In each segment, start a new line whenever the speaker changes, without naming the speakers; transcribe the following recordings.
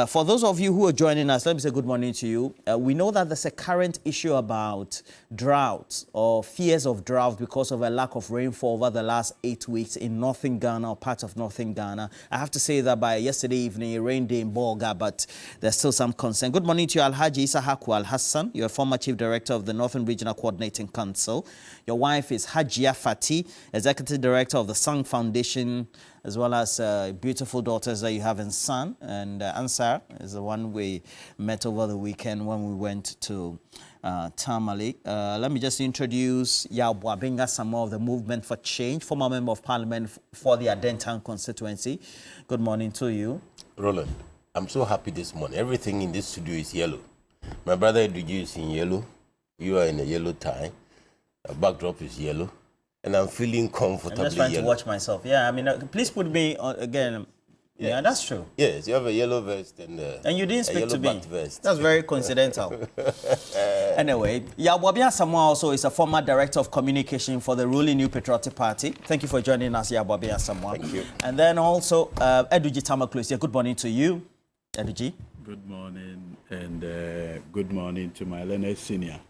For those of you who are joining us, let me say good morning to you. We know that there's a current issue about drought or fears of drought because of a lack of rainfall over the last 8 weeks in northern Ghana or parts of northern Ghana. I have to say that by yesterday evening, it rained in Bolga, but there's still some concern. Good morning to you, Alhaji Isahaku Al-Hassan. You're a former Chief Director of the Northern Regional Coordinating Council. Your wife is Hajia Fati, Executive Director of the Sang Foundation, as well as beautiful daughters that you have in San. And Ansar is the one we met over the weekend when we went to Tamale. Let me just introduce Yabwa Benga Samoa of the Movement for Change, former Member of Parliament for the Adentan constituency. Good morning to you.
Roland, I'm so happy this morning. Everything in this studio is yellow. My brother Eduji is in yellow. You are in a yellow tie. A backdrop is yellow. And I'm feeling comfortably
I'm just trying
yellow.
to watch myself. Yeah, I mean, please put me on again. Yes. Yeah, that's true.
Yes, you have a yellow vest and
you didn't speak to me.
Vest.
That's very coincidental. Anyway, Yabwa Samoa also is a former Director of Communication for the ruling New Patriotic Party. Thank you for joining us, Yabwa Samoa.
Thank you.
And then also Eduji Tamaklos. Good morning to you, Eduji.
Good morning, and good morning to my learned senior.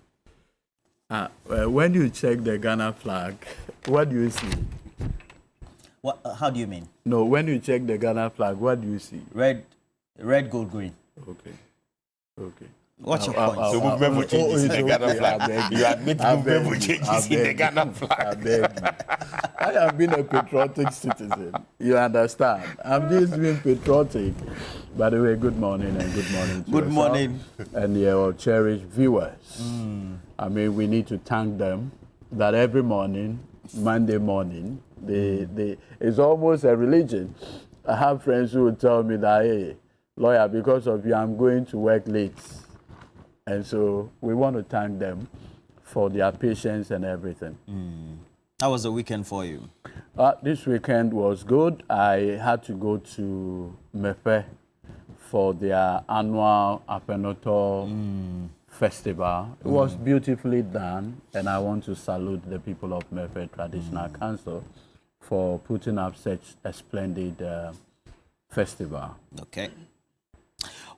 When you check the Ghana flag, what do you see?
What? How do you mean?
No, when you check the Ghana flag, what do you see?
Red, gold, green.
Okay.
What's your point?
So movement for changes in the Ghana flag. You admit movement for changes in the Ghana flag.
I have been a patriotic citizen. You understand? I'm just being patriotic. By the way, good morning and good morning to
Good morning.
And your cherished viewers. I mean, we need to thank them that every morning, Monday morning, it's almost a religion. I have friends who will tell me that, hey, lawyer, because of you, I'm going to work late. And so we want to thank them for their patience and everything.
How was the weekend for you?
This weekend was good. I had to go to Mefe for their annual Apenoto festival. It was beautifully done, and I want to salute the people of Mefe Traditional Council for putting up such a splendid festival.
Okay.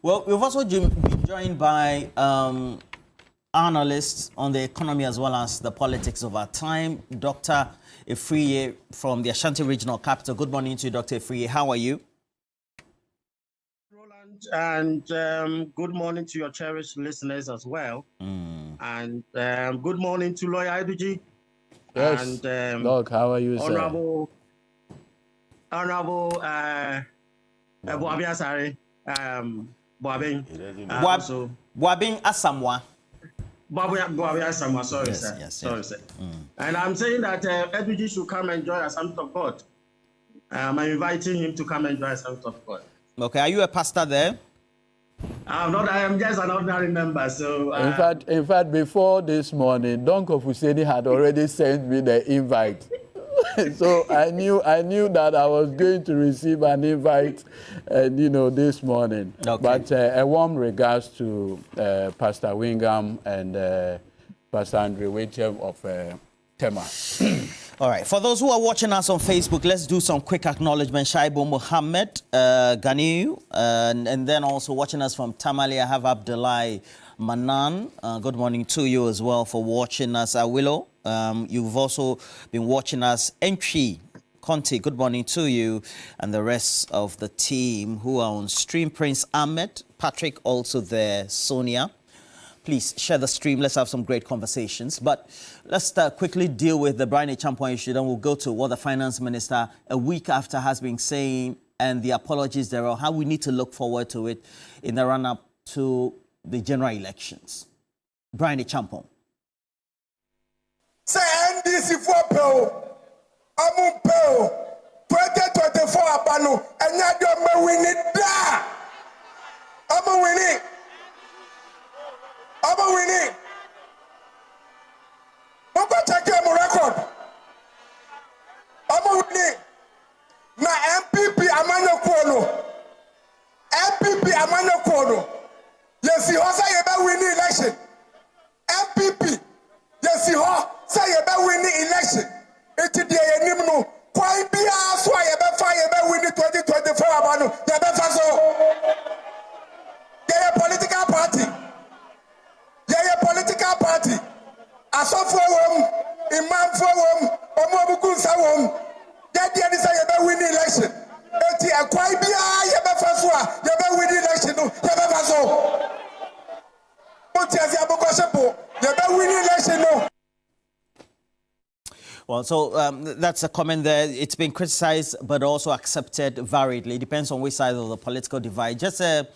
Well, we've also been joined by analysts on the economy as well as the politics of our time. Dr. Efriye from the Ashanti Regional Capital. Good morning to you, Dr. Efriye. How are you?
And good morning to your cherished listeners as well. And good morning to Lawyer Eduji.
Yes.
And
Look, how are you,
Honorable Boabing Asare. Boabing.
Boabing Asamoah.
Boabing Asamoah. Sorry,
yes,
sir.
Yes,
sorry, sir. And I'm saying that Eduji should come and join Assembly of God. I'm inviting him to come and join Assembly of God.
Okay, are you a pastor there?
I'm not. I am just an ordinary member. So
in fact, before this morning, Don Kofuseni had already sent me the invite. So I knew that I was going to receive an invite, this morning.
Okay.
But a warm regards to Pastor Wingham and Pastor Andrew Wichem of Tema.
All right. For those who are watching us on Facebook, let's do some quick acknowledgement. Shaibo Mohammed, Ganiu, and then also watching us from Tamale, I have Abdullahi Manan. Good morning to you as well for watching us. Awilo, you've also been watching us. Entry Conti, good morning to you, and the rest of the team who are on stream. Prince Ahmed, Patrick also there, Sonia. Please share the stream. Let's have some great conversations. But let's quickly deal with the Bryan Acheampong issue. Then we'll go to what the finance minister a week after has been saying and the apologies thereof, how we need to look forward to it in the run-up to the general elections. Bryan Acheampong.
Say NDC for Pell, Amun Pell, 2024 Abano, and now you're winning da. I'm winning. I'm winning. I'm going to check my record. I'm winning. Na MPP Amano Kono. MPP Amano Kono. Yes, you say you better win the election. MPP. Yes, you say you better win the election. It's the enemy. Quite be asked why you better win the 2024 Amano. You better so. won. That the other side you win the election. Eti akwai bia ye be fa so a ye be win the election no ye be fa so. Oti afi aboko sepo ye be win the election no.
Well, so that's a comment there. It's been criticized but also accepted variedly. It depends on which side of the political divide. Just the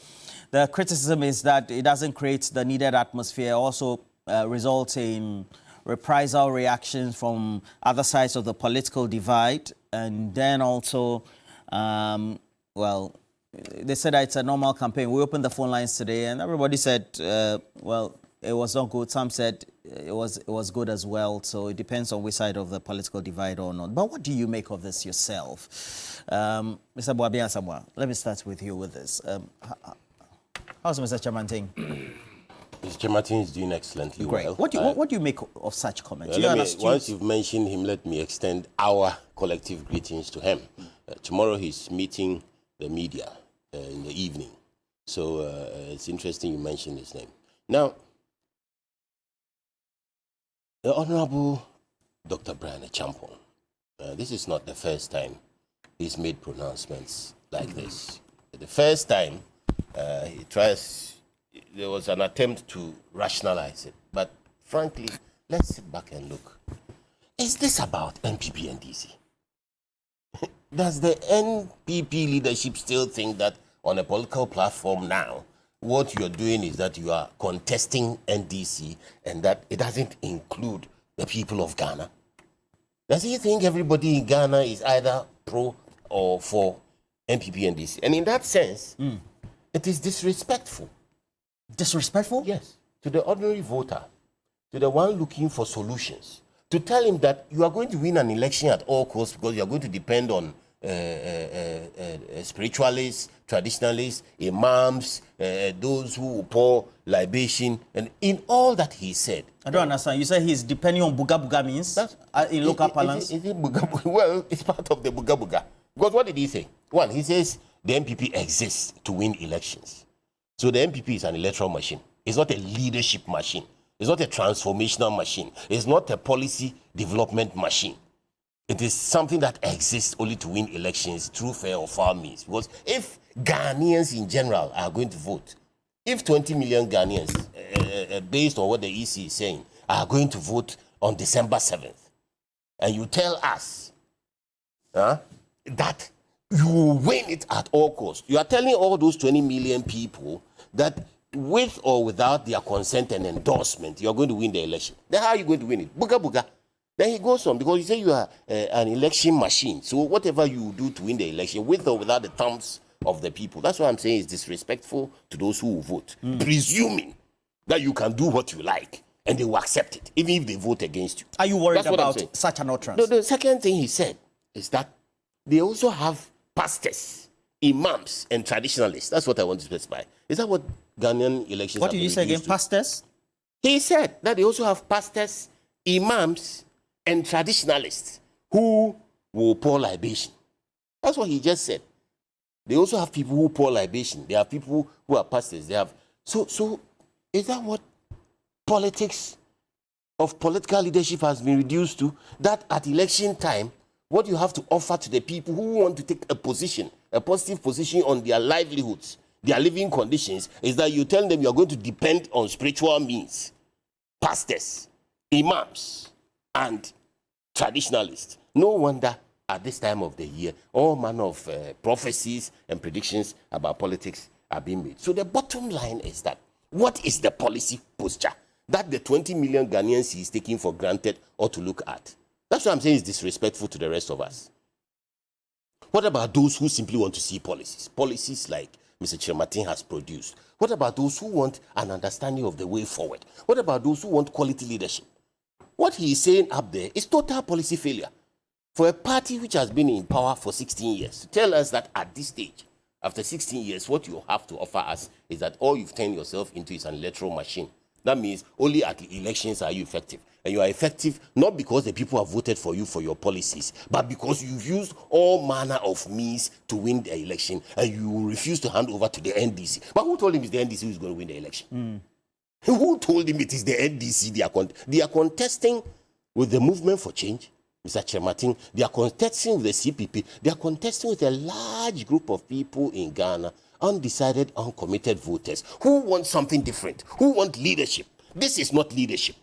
criticism is that it doesn't create the needed atmosphere, also results in reprisal reactions from other sides of the political divide. And then also, well, they said that it's a normal campaign. We opened the phone lines today and everybody said, well, it was not good. Some said it was good as well. So it depends on which side of the political divide or not. But what do you make of this yourself? Mr. Boabian Samoa, let me start with you with this. How's Mr. Acheampong?
Mr. Acheampong is doing excellently well.
What do you make of such comments?
Once you've mentioned him, let me extend our collective greetings to him. Tomorrow he's meeting the media in the evening. So it's interesting you mentioned his name. Now, the Honorable Dr. Bryan Acheampong, this is not the first time he's made pronouncements like this. The first time there was an attempt to rationalize it. But frankly, let's sit back and look. Is this about NPP and DC? Does the NPP leadership still think that on a political platform now, what you're doing is that you are contesting NDC and that it doesn't include the people of Ghana? Does he think everybody in Ghana is either pro or for NPP and DC? And in that sense, it is disrespectful.
Disrespectful?
Yes. To the ordinary voter, to the one looking for solutions, to tell him that you are going to win an election at all costs because you are going to depend on spiritualists, traditionalists, imams, those who pour libation, and in all that he said.
I don't understand. You say he's depending on buga buga means in local parlance?
Is it buga buga? Well, it's part of the buga buga. Because what did he say? One, he says the MPP exists to win elections. So the MPP is an electoral machine. It's not a leadership machine. It's not a transformational machine. It's not a policy development machine. It is something that exists only to win elections through fair or foul means. Because if Ghanaians in general are going to vote, if 20 million Ghanaians, based on what the EC is saying, are going to vote on December 7th, and you tell us that you will win it at all costs, you are telling all those 20 million people that with or without their consent and endorsement, you are going to win the election. Then how are you going to win it? Buga buga. Then he goes on, because you say you are an election machine. So whatever you do to win the election, with or without the thumbs of the people, that's what I'm saying is disrespectful to those who will vote, presuming that you can do what you like and they will accept it, even if they vote against you.
Are you worried about such an utterance?
No, the second thing he said is that they also have pastors, imams, and traditionalists. That's what I want to specify. Is that what Ghanaian elections
What did you say again? Pastors?
He said that they also have pastors, imams, and traditionalists who will pour libation. That's what he just said. They also have people who pour libation. They have people who are pastors. They have so is that what politics of political leadership has been reduced to? That at election time, what you have to offer to the people who want to take a position, a positive position on their livelihoods, their living conditions, is that you tell them you are going to depend on spiritual means, pastors, imams, and traditionalists. No wonder at this time of the year, all manner of prophecies and predictions about politics are being made. So the bottom line is that what is the policy posture that the 20 million Ghanaians is taking for granted or to look at? That's what I'm saying is disrespectful to the rest of us. What about those who simply want to see policies? Policies like Mr. Acheampong has produced. What about those who want an understanding of the way forward? What about those who want quality leadership? What he is saying up there is total policy failure. For a party which has been in power for 16 years, to tell us that at this stage, after 16 years, what you have to offer us is that all you've turned yourself into is an electoral machine. That means only at the elections are you effective. And you are effective not because the people have voted for you for your policies, but because you've used all manner of means to win the election and you refuse to hand over to the NDC. But who told him it's the NDC who's going to win the election? Who told him it is the NDC they are contesting with the movement for change, Mr. Chematin, they are contesting with the CPP. They are contesting with a large group of people in Ghana, undecided, uncommitted voters who want something different, who want leadership. This is not leadership.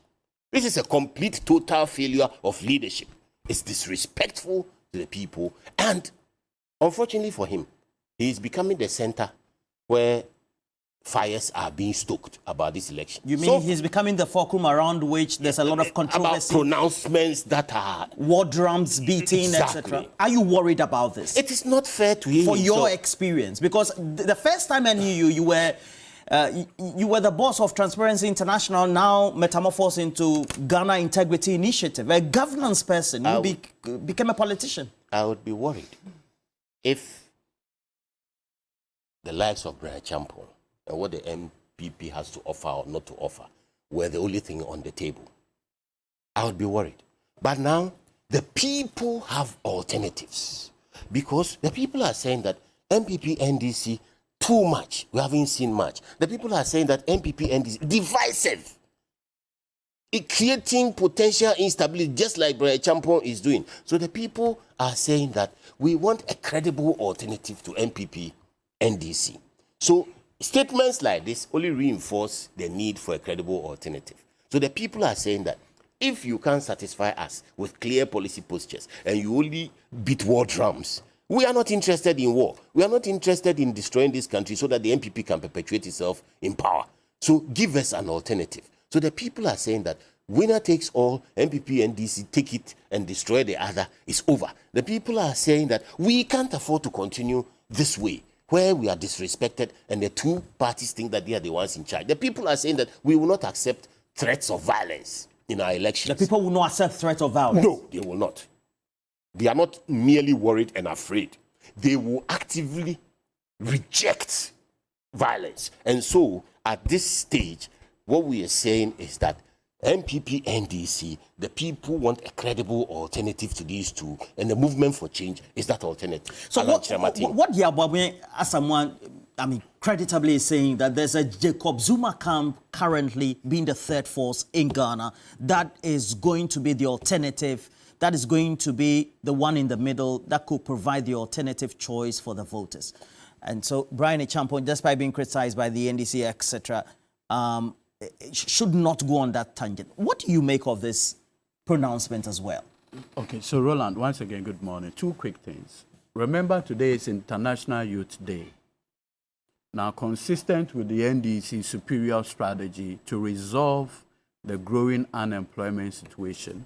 This is a complete, total failure of leadership. It's disrespectful to the people. And unfortunately for him, he is becoming the center where fires are being stoked about this election.
You mean he's becoming the fulcrum around which there's a lot of controversy?
About pronouncements that are...
war drums beating,
Exactly.
etc. Are you worried about this?
It is not fair to him.
For your experience, because the first time I knew you, you were the boss of Transparency International, now metamorphosed into Ghana Integrity Initiative, a governance person. You became a politician.
I would be worried if the likes of Bryan Acheampong and what the MPP has to offer or not to offer were the only thing on the table. I would be worried. But now, the people have alternatives. Because the people are saying that MPP, NDC, too much. We haven't seen much. The people are saying that MPP, NDC, divisive. It creating potential instability, just like Bryan Acheampong is doing. So the people are saying that we want a credible alternative to MPP, NDC. So statements like this only reinforce the need for a credible alternative. So the people are saying that if you can't satisfy us with clear policy postures and you only beat war drums, we are not interested in war. We are not interested in destroying this country so that the MPP can perpetuate itself in power. So give us an alternative. So the people are saying that winner takes all, MPP and DC take it and destroy the other, it's over. The people are saying that we can't afford to continue this way, where we are disrespected and the two parties think that they are the ones in charge. The people are saying that we will not accept threats of violence in our elections.
The people will not accept threats of violence?
No, they will not. They are not merely worried and afraid. They will actively reject violence. And so, at this stage, what we are saying is that MPP, NDC, the people want a credible alternative to these two, and the movement for change is that alternative.
So what Yabwabwe, as someone, creditably is saying that there's a Jacob Zuma camp currently being the third force in Ghana that is going to be the alternative, that is going to be the one in the middle that could provide the alternative choice for the voters. And so Bryan Acheampong, despite being criticized by the NDC, etc., should not go on that tangent. What do you make of this pronouncement as well?
Okay, so Roland, once again, good morning. Two quick things. Remember, today is International Youth Day. Now, consistent with the NDC's superior strategy to resolve the growing unemployment situation,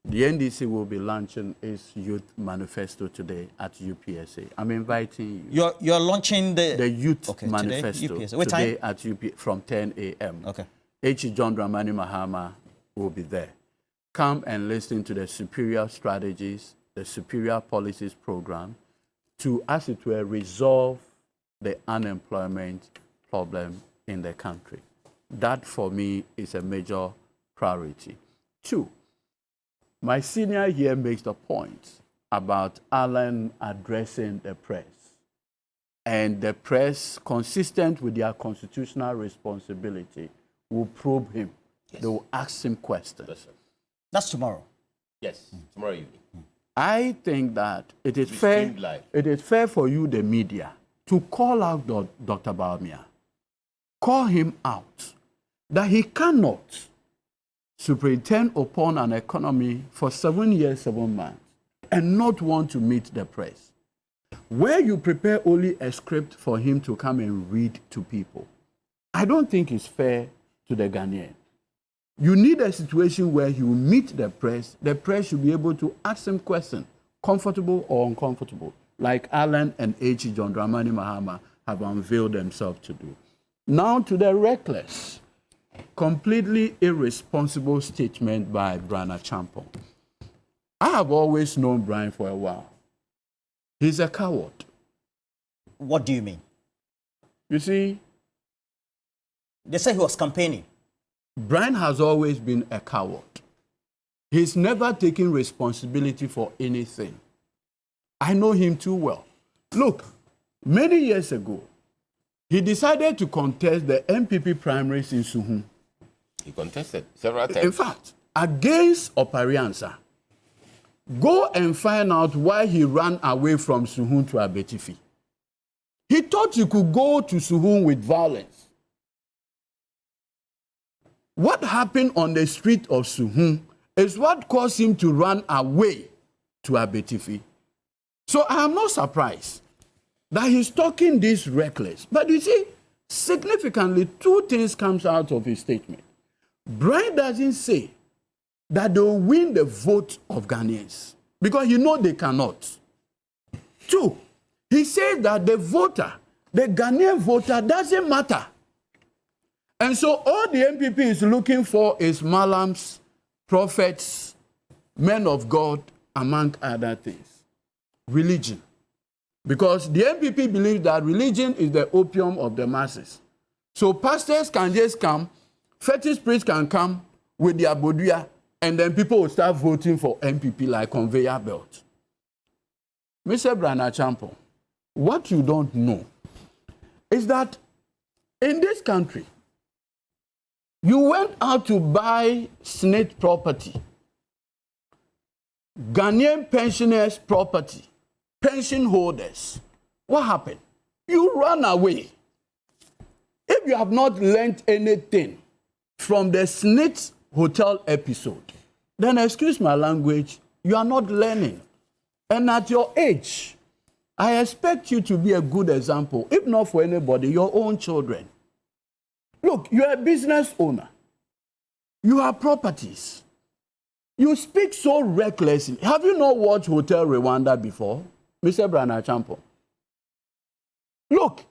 the NDC will be launching its youth manifesto today at UPSA. I'm inviting you.
You're launching the
youth manifesto today at from 10 a.m.
Okay.
H. John Dramani Mahama will be there. Come and listen to the superior strategies, the superior policies program to, as it were, resolve the unemployment problem in the country. That, for me, is a major priority. Two, my senior here makes the point about Alan addressing the press. And the press, consistent with their constitutional responsibility, will probe him. Yes. They will ask him questions.
Yes,
that's tomorrow.
Yes, tomorrow evening.
I think that it is fair for you, the media, to call out Dr. Bawumia. Call him out that he cannot superintend upon an economy for 7 years, 7 months, and not want to meet the press. Where you prepare only a script for him to come and read to people, I don't think it's fair to the Ghanaian. You need a situation where he will meet the press should be able to ask him questions, comfortable or uncomfortable, like Alan and H. John Dramani Mahama have unveiled themselves to do. Now to the reckless, completely irresponsible statement by Bryan Acheampong. I have always known Bryan for a while. He's a coward.
What do you mean?
You see,
they say he was campaigning.
Bryan has always been a coward. He's never taken responsibility for anything. I know him too well. Look, many years ago, he decided to contest the MPP primaries in Suhun.
He contested several times.
In fact, against Opariansa. Go and find out why he ran away from Suhun to Abetifi. He thought he could go to Suhun with violence. What happened on the street of Suhun is what caused him to run away to Abetifi. So I am not surprised that he's talking this reckless. But you see, significantly, two things comes out of his statement. Bryan doesn't say that they'll win the vote of Ghanaians, because you know they cannot. Two, he says that the voter, the Ghanaian voter, doesn't matter. And so all the MPP is looking for is malams, prophets, men of God, among other things. Religion. Because the MPP believes that religion is the opium of the masses. So pastors can just come, fetish priests can come with their boduya, and then people will start voting for MPP like conveyor belt. Mr. Bryan Acheampong, what you don't know is that in this country, you went out to buy SNIT property, Ghanaian pensioners' property, pension holders. What happened? You ran away. If you have not learned anything from the SNIT hotel episode, then excuse my language, you are not learning. And at your age, I expect you to be a good example, if not for anybody, your own children. Look, you're a business owner. You have properties. You speak so recklessly. Have you not watched Hotel Rwanda before, Mr. Bryan Acheampong? Look,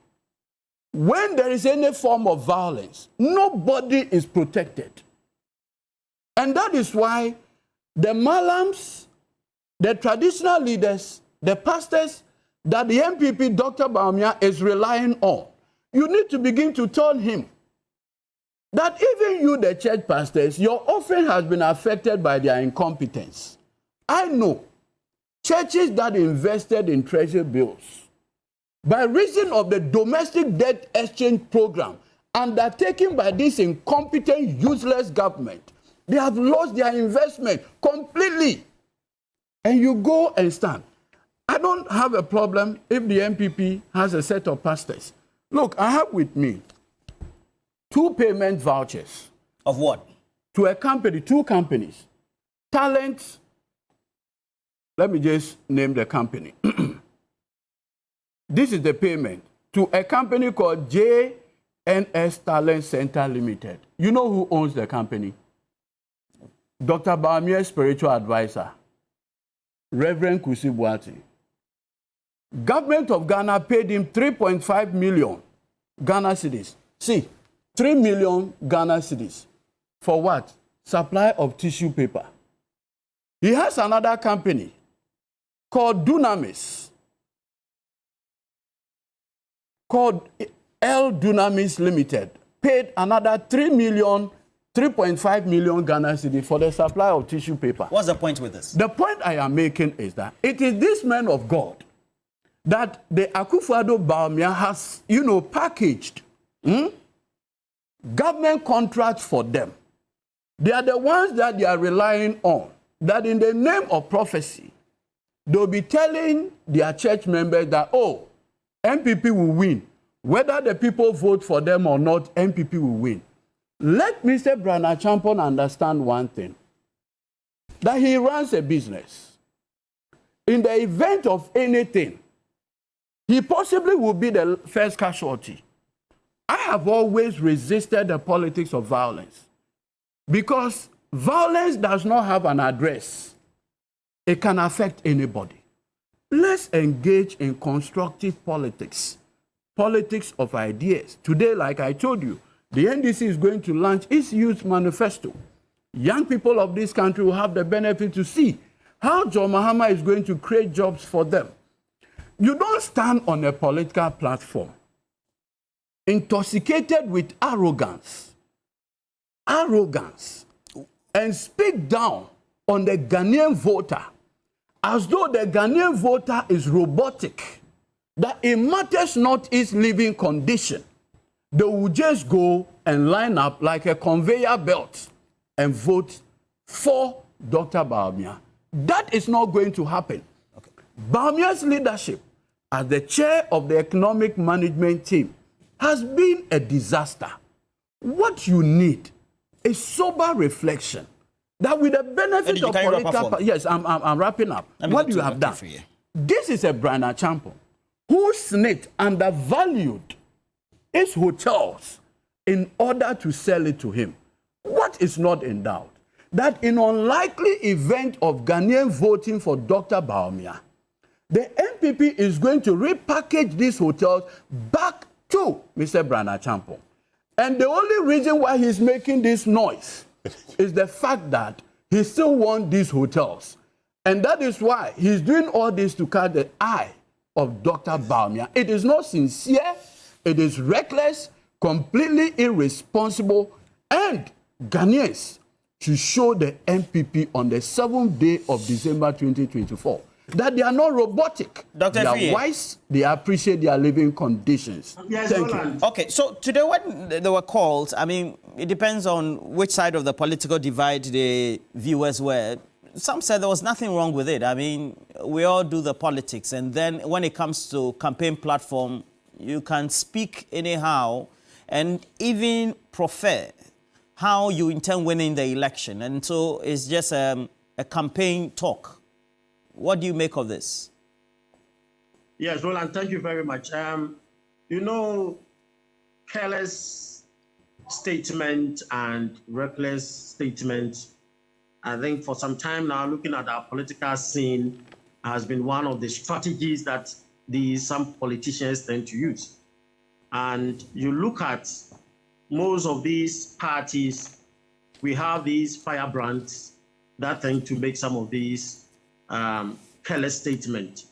when there is any form of violence, nobody is protected. And that is why the malams, the traditional leaders, the pastors that the MPP, Dr. Bawumia, is relying on, you need to begin to tell him that even you, the church pastors, your offering has been affected by their incompetence. I know churches that invested in treasury bills, by reason of the domestic debt exchange program undertaken by this incompetent, useless government, they have lost their investment completely. And you go and stand. I don't have a problem if the MPP has a set of pastors. Look, I have with me 2 payment vouchers.
Of what?
To a company, 2 companies. Talent, let me just name the company. This is the payment to a company called JNS Talent Center Limited. You know who owns the company? Dr. Bawumia's spiritual advisor, Reverend Kusi Boati. Government of Ghana paid him 3.5 million Ghana cedis. See, 3 million Ghana cedis. For what? Supply of tissue paper. He has another company called Dunamis, called L Dunamis Limited, paid another 3.5 million Ghana cedis for the supply of tissue paper. What's
the point with this?
The point I am making is that it is this man of God that the Akufo-Addo Bawumia has, packaged government contracts for them. They are the ones that they are relying on, that in the name of prophecy, they'll be telling their church members that, oh, MPP will win. Whether the people vote for them or not, MPP will win. Let Mr. Bryan Acheampong understand one thing, that he runs a business. In the event of anything, he possibly will be the first casualty. I have always resisted the politics of violence because violence does not have an address. It can affect anybody. Let's engage in constructive politics, politics of ideas. Today, like I told you, the NDC is going to launch its youth manifesto. Young people of this country will have the benefit to see how John Mahama is going to create jobs for them. You don't stand on a political platform intoxicated with arrogance, and speak down on the Ghanaian voter as though the Ghanaian voter is robotic, that it matters not its living condition. They will just go and line up like a conveyor belt and vote for Dr. Bawumia. That is not going to happen. Okay. Bawumia's leadership as the chair of the economic management team has been a disaster. What you need is sober reflection. That with the benefit of political... Yes, I'm wrapping up. What you have done. This is a Bryan Acheampong who snitched, undervalued his hotels in order to sell it to him. What is not in doubt? That in unlikely event of Ghanaian voting for Dr. Bawumia, the NPP is going to repackage these hotels back to Mr. Bryan Acheampong. And the only reason why he's making this noise is the fact that he still wants these hotels. And that is why he's doing all this to catch the eye of Dr. Bawumia. It is not sincere, it is reckless, completely irresponsible, and Ghanaians should show the NPP on the 7th day of December 2024 that they are not robotic.
Dr.
They are wise, they appreciate their living conditions.
Yes,
thank you.
Okay, so today when there were calls, I mean, it depends on which side of the political divide the viewers were. Some said there was nothing wrong with it. I mean, we all do the politics. And then when it comes to campaign platform, you can speak anyhow and even prefer how you intend winning the election. And so it's just a campaign talk. What do you make of this?
Yes, Roland, thank you very much. You know, careless statement and reckless statement, I think for some time now, looking at our political scene has been one of the strategies that some politicians tend to use. And you look at most of these parties, we have these firebrands that tend to make some of these careless statements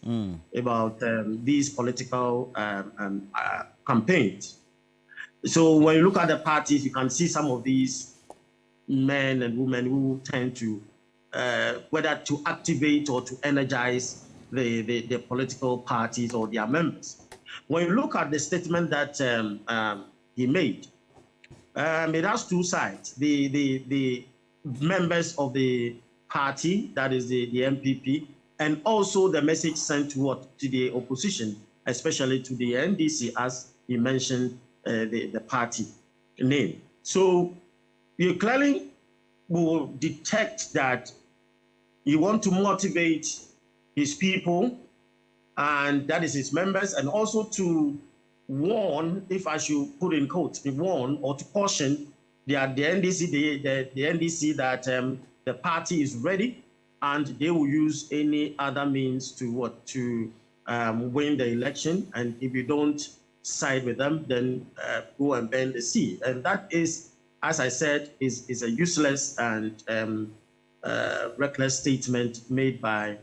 about these political campaigns. So when you look at the parties, you can see some of these men and women who tend to, whether to activate or to energize the political parties or their members. When you look at the statement that he made, it has two sides. The members of the party, that is the MPP, and also the message sent to the opposition, especially to the NDC, as he mentioned the party name. So you clearly will detect that you want to motivate his people, and that is his members, and also to warn, if I should put in quotes, warn or to caution the NDC that the party is ready and they will use any other means to win the election. And if you don't side with them, then go and bend the sea. And that is, as I said, is a useless and reckless statement made by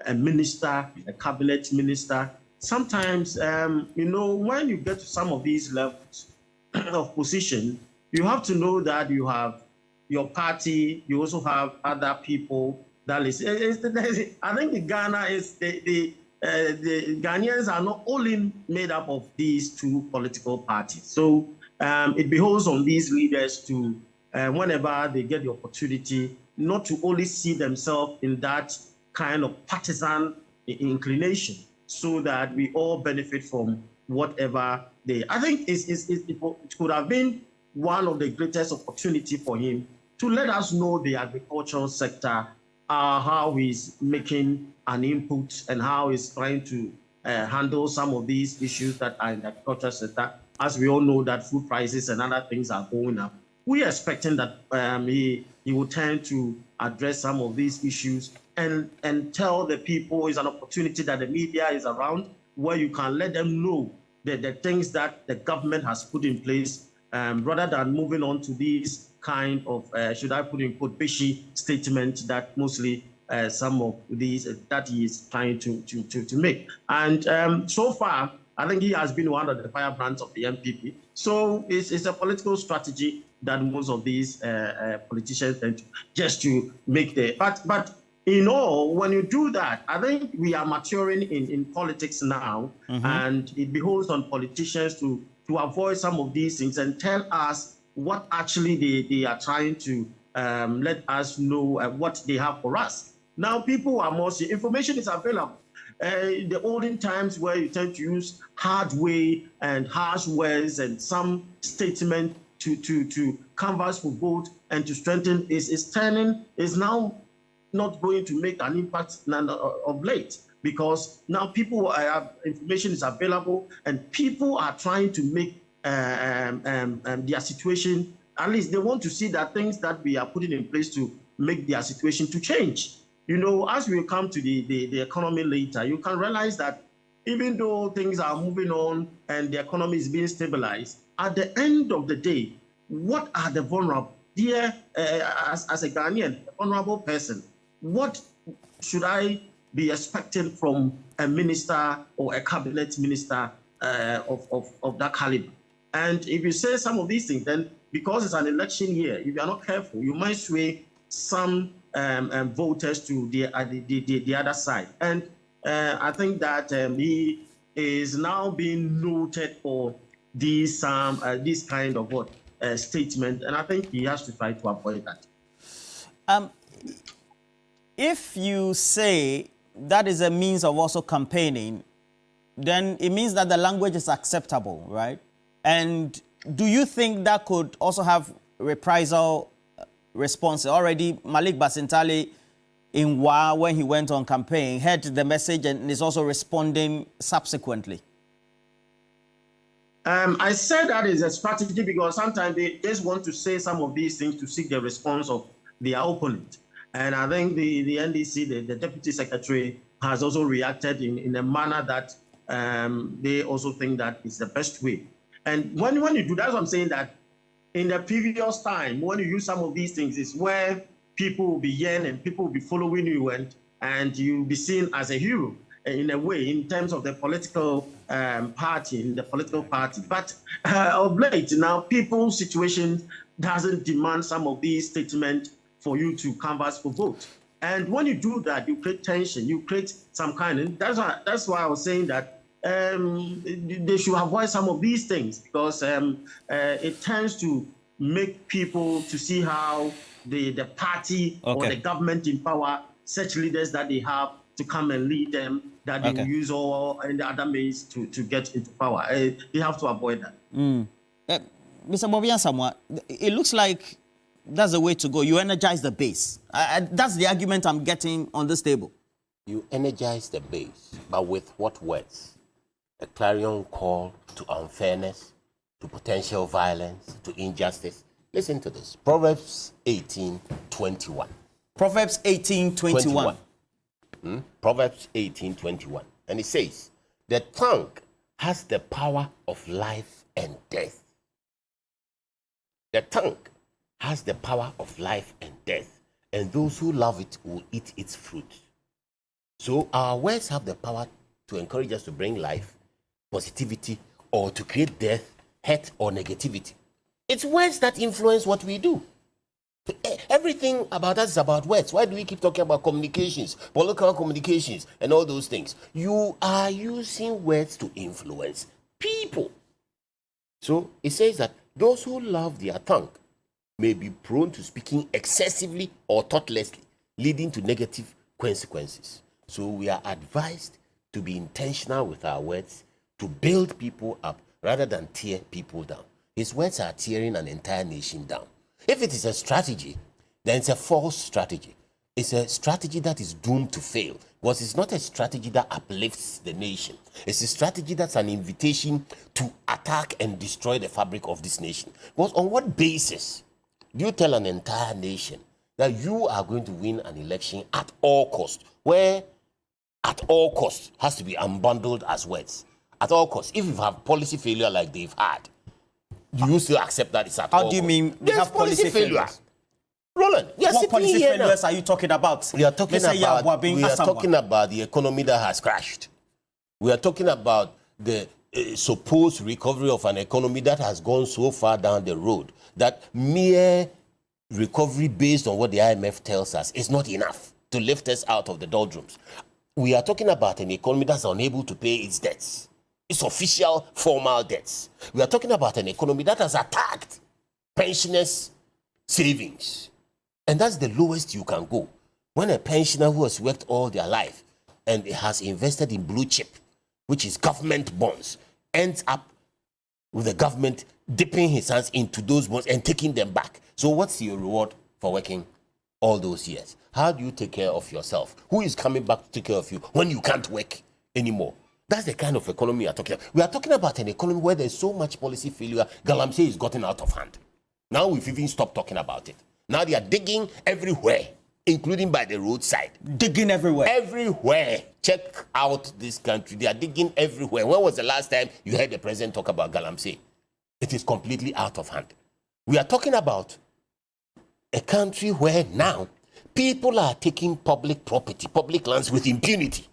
a minister, a cabinet minister. Sometimes, you know, when you get to some of these levels of position, you have to know that you have your party, you also have other people that listen. I think the Ghana is the Ghanaians are not only made up of these two political parties. So it behoves on these leaders to, whenever they get the opportunity, not to only see themselves in that kind of partisan inclination, so that we all benefit from whatever they. I think it could have been one of the greatest opportunity for him to let us know the agricultural sector, how he's making an input and how he's trying to handle some of these issues that are in the agricultural sector. As we all know that food prices and other things are going up, we are expecting that he will tend to address some of these issues and tell the people. It's an opportunity that the media is around, where you can let them know the things that the government has put in place, rather than moving on to these kind of, should I put in quote, fishy statements that mostly some of these that he is trying to make. And so far, I think he has been one of the firebrands of the MPP. So it's a political strategy that most of these politicians tend to, just to make the, but in all, when you do that, I think we are maturing in politics now, and it behoves on politicians to avoid some of these things and tell us what actually they are trying to let us know what they have for us. Now people are more, information is available. In the olden times where you tend to use hard way and harsh words and some statement to canvas for vote and to strengthen is now not going to make an impact of late, because now people have information is available and people are trying to make their situation, at least they want to see that things that we are putting in place to make their situation to change. You know, as we come to the economy later, you can realize that even though things are moving on and the economy is being stabilized, at the end of the day, what are the vulnerable? Dear, as a Ghanaian, a vulnerable person, what should I be expecting from a minister or a cabinet minister of that caliber? And if you say some of these things, then because it's an election year, if you are not careful, you might sway some voters to the other side. And I think that he is now being noted for this kind of statement, and I think he has to try to avoid that.
If you say that is a means of also campaigning, then it means that the language is acceptable, right? And do you think that could also have reprisal response? Already, Malik Basintali in Wa, when he went on campaign, heard the message and is also responding subsequently.
I said that is a strategy because sometimes they just want to say some of these things to seek the response of their opponent. And I think the NDC, the Deputy Secretary, has also reacted in a manner that they also think that is the best way. And when you do, that's what I'm saying, that in the previous time, when you use some of these things, is where people will be yearning and people will be following you and you'll be seen as a hero in a way, in terms of the political party, But of late, now people's situation doesn't demand some of these statements for you to canvass for vote. And when you do that, you create tension, you create some kind of, that's why I was saying that they should avoid some of these things, because it tends to make people to see how the party or the government in power, such leaders that they have to come and lead them, that they will use all and the other means to get into power. They have to avoid that.
Mr. Bobian Samoa, it looks like that's the way to go. You energize the base. That's the argument I'm getting on this table.
You energize the base, but with what words? A clarion call to unfairness, to potential violence, to injustice. Listen to this. Proverbs 18:21.
Proverbs 18:21.
Proverbs 18:21. And it says, the tongue has the power of life and death. The tongue has the power of life and death, and those who love it will eat its fruit. So our words have the power to encourage us to bring life, positivity, or to create death, hate, or negativity. It's words that influence what we do. Everything about us is about words. Why do we keep talking about communications, political communications, and all those things? You are using words to influence people. So it says that those who love their tongue may be prone to speaking excessively or thoughtlessly, leading to negative consequences. So we are advised to be intentional with our words, to build people up rather than tear people down. His words are tearing an entire nation down. If it is a strategy, then it's a false strategy. It's a strategy that is doomed to fail, because it's not a strategy that uplifts the nation. It's a strategy that's an invitation to attack and destroy the fabric of this nation. Because on what basis do you tell an entire nation that you are going to win an election at all costs, where at all costs has to be unbundled as words? At all costs. If you have policy failure like they've had, do you still accept that it's at all costs?
How do you mean
we have policy failure? Roland,
what policy failures are you talking about?
We are talking about the economy that has crashed. We are talking about the supposed recovery of an economy that has gone so far down the road that mere recovery based on what the IMF tells us is not enough to lift us out of the doldrums. We are talking about an economy that's unable to pay its debts, its official formal debts. We are talking about an economy that has attacked pensioners' savings. And that's the lowest you can go. When a pensioner who has worked all their life and has invested in blue chip, which is government bonds, ends up with the government dipping his hands into those bonds and taking them back. So what's your reward for working all those years? How do you take care of yourself? Who is coming back to take care of you when you can't work anymore? That's the kind of economy we are talking about. We are talking about an economy where there's so much policy failure. Galamsey is gotten out of hand. Now we've even stopped talking about it. Now they are digging everywhere, including by the roadside.
Digging everywhere.
Everywhere. Check out this country. They are digging everywhere. When was the last time you heard the president talk about Galamsey? It is completely out of hand. We are talking about a country where now people are taking public property, public lands with impunity.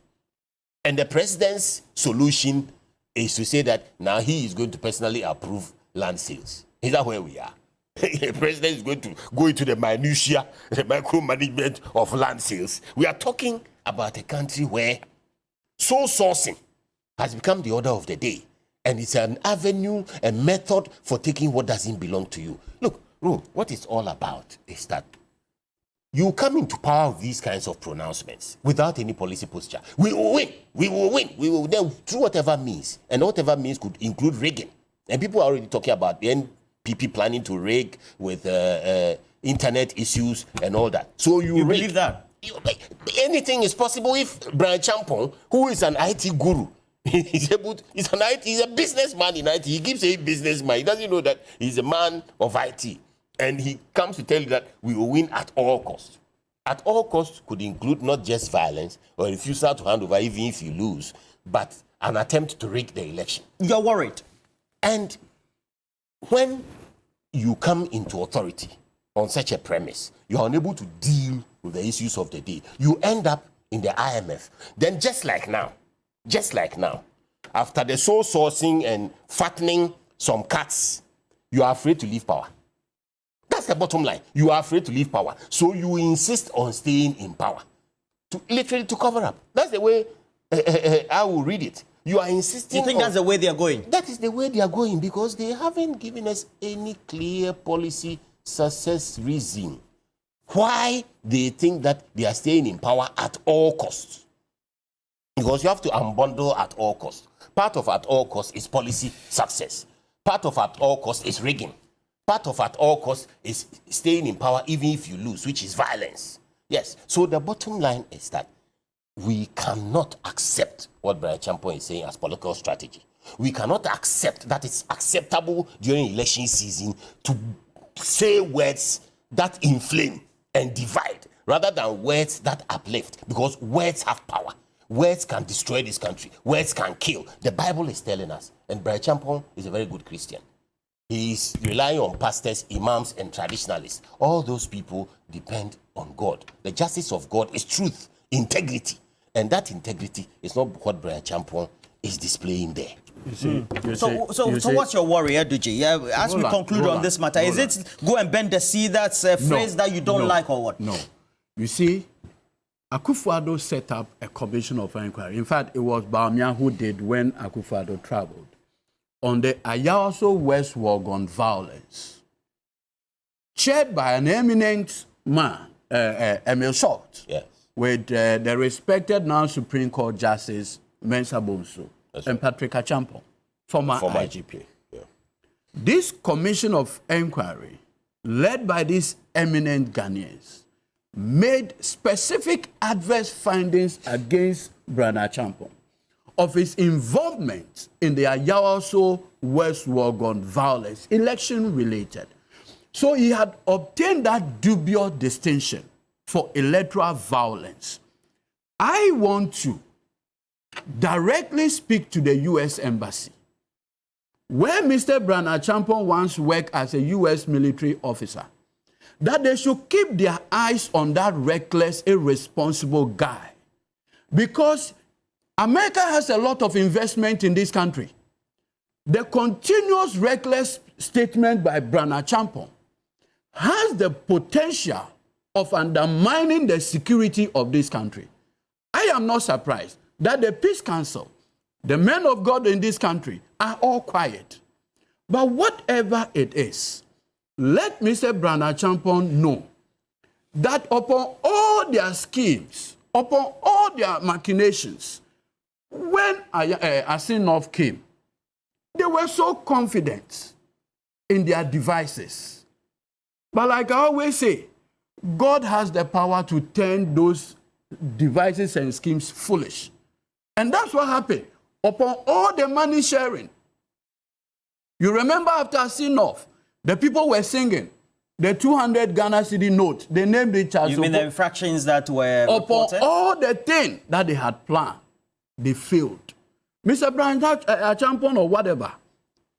And the president's solution is to say that now he is going to personally approve land sales. Is that where we are? The president is going to go into the minutiae, the micromanagement of land sales. We are talking about a country where sole sourcing has become the order of the day. And it's an avenue, a method for taking what doesn't belong to you. Look, what it's all about is that you come into power with these kinds of pronouncements without any policy posture. We will win. We will win. We will then through whatever means. And whatever means could include rigging. And people are already talking about the NPP planning to rig with internet issues and all that. So you
believe that?
Anything is possible if Bryan Acheampong, who is an IT guru, he's a businessman in IT. He keeps saying businessman. He doesn't know that he's a man of IT. And he comes to tell you that we will win at all costs. At all costs could include not just violence or refusal to hand over even if you lose, but an attempt to rig the election.
You're worried.
And when you come into authority on such a premise, you are unable to deal with the issues of the day. You end up in the IMF. Then just like now, after the sole sourcing and fattening some cats, you are afraid to leave power. That's the bottom line. You are afraid to leave power. So you insist on staying in power. Literally to cover up. That's the way I will read it. You are insisting.
You think that's the way they are going?
That is the way they are going because they haven't given us any clear policy success reason why they think that they are staying in power at all costs. Because you have to unbundle at all costs. Part of at all costs is policy success. Part of at all costs is rigging. Part of at all costs is staying in power even if you lose, which is violence. Yes. So the bottom line is that we cannot accept what Bryan Acheampong is saying as political strategy. We cannot accept that it's acceptable during election season to say words that inflame and divide rather than words that uplift, because words have power. Words can destroy this country. Words can kill. The Bible is telling us, and Bryan Acheampong is a very good Christian. He is relying on pastors, imams, and traditionalists. All those people depend on God. The justice of God is truth, integrity. And that integrity is not what Bryan Acheampong is displaying there.
So what's your worry, Eduji? As we conclude on this matter, is it go and bend the sea, that's a phrase that you don't like or what?
No. You see, Akufo-Addo set up a commission of inquiry. In fact, it was Bawumia who did when Akufo-Addo traveled on the Ayawaso West Wuogon violence, chaired by an eminent man, Emil Short,
Yes.
with the respected now Supreme Court Justice Mensah Bonsu and Patrick Acheampong, former IGP.
Yeah.
This commission of inquiry, led by these eminent Ghanaians, made specific adverse findings against Bryan Acheampong of his involvement in the Ayawaso West Wuogon violence, election-related. So he had obtained that dubious distinction for electoral violence. I want to directly speak to the U.S. Embassy, where Mr. Bryan Acheampong once worked as a U.S. military officer, that they should keep their eyes on that reckless, irresponsible guy. Because America has a lot of investment in this country. The continuous reckless statement by Bryan Acheampong has the potential of undermining the security of this country. I am not surprised that the Peace Council, the men of God in this country, are all quiet. But whatever it is, let Mr. Bryan Acheampong know that upon all all their schemes, upon all their machinations, when Acheampong came, they were so confident in their devices. But like I always say, God has the power to turn those devices and schemes foolish. And that's what happened. Upon all the money sharing, you remember after Acheampong, the people were singing the 200 Ghana cedi note. They named it as...
You mean the infractions that were reported?
Upon all the things that they had planned, they failed. Mr. Bryan Acheampong or whatever,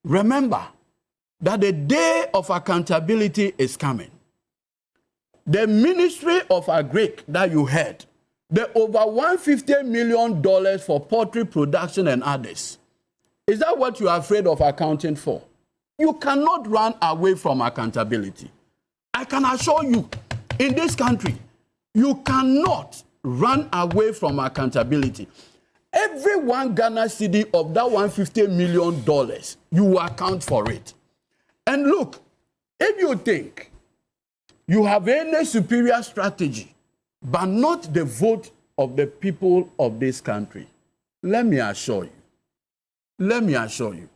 remember that the day of accountability is coming. The Ministry of Agric that you heard, the over $150 million for poultry production and others, is that what you are afraid of accounting for? You cannot run away from accountability. I can assure you, in this country, you cannot run away from accountability. Every 1 Ghana cedi of that $150 million, you will account for it. And look, if you think you have any superior strategy, but not the vote of the people of this country, let me assure you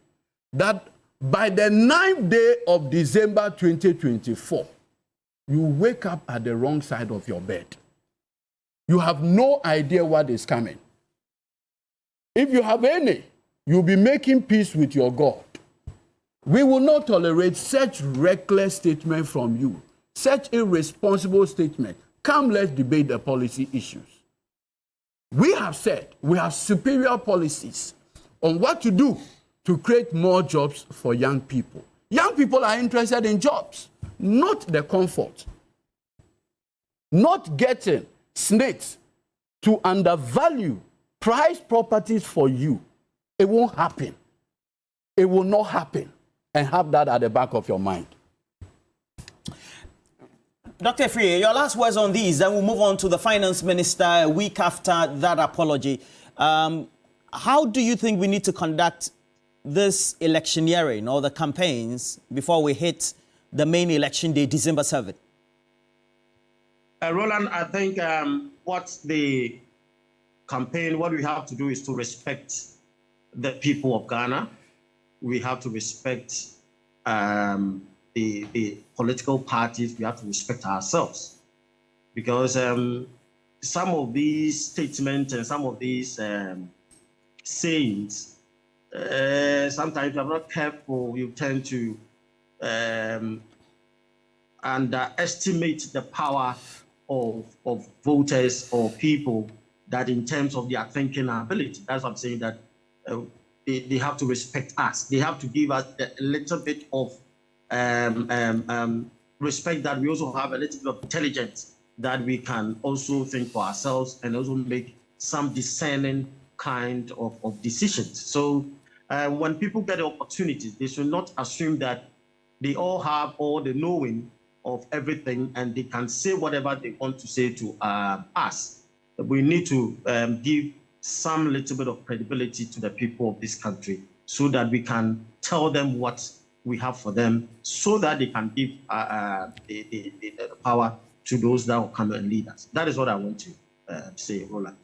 that by the 9th day of December 2024, you wake up at the wrong side of your bed. You have no idea what is coming. If you have any, you'll be making peace with your God. We will not tolerate such reckless statement from you, such irresponsible statement. Come, let's debate the policy issues. We have said we have superior policies on what to do to create more jobs for young people. Young people are interested in jobs, not the comfort. Not getting snakes to undervalue price properties for you. It won't happen. It will not happen. And have that at the back of your mind.
Dr. Free, your last words on these, then we'll move on to the finance minister a week after that apology. How do you think we need to conduct this electioneering or the campaigns before we hit the main election day, December 7th?
Roland, I think what the campaign, what we have to do is to respect the people of Ghana. We have to respect the political parties. We have to respect ourselves. Because some of these statements and some of these sayings, sometimes if you're not careful, you tend to underestimate the power of voters or people that in terms of their thinking ability. That's what I'm saying, that they have to respect us. They have to give us a little bit of respect, that we also have a little bit of intelligence, that we can also think for ourselves and also make some discerning kind of decisions. So when people get the opportunity, they should not assume that they all have all the knowing of everything and they can say whatever they want to say to us. We need to give some little bit of credibility to the people of this country so that we can tell them what we have for them, so that they can give the power to those that will come and lead us. That is what I want to say, Roland.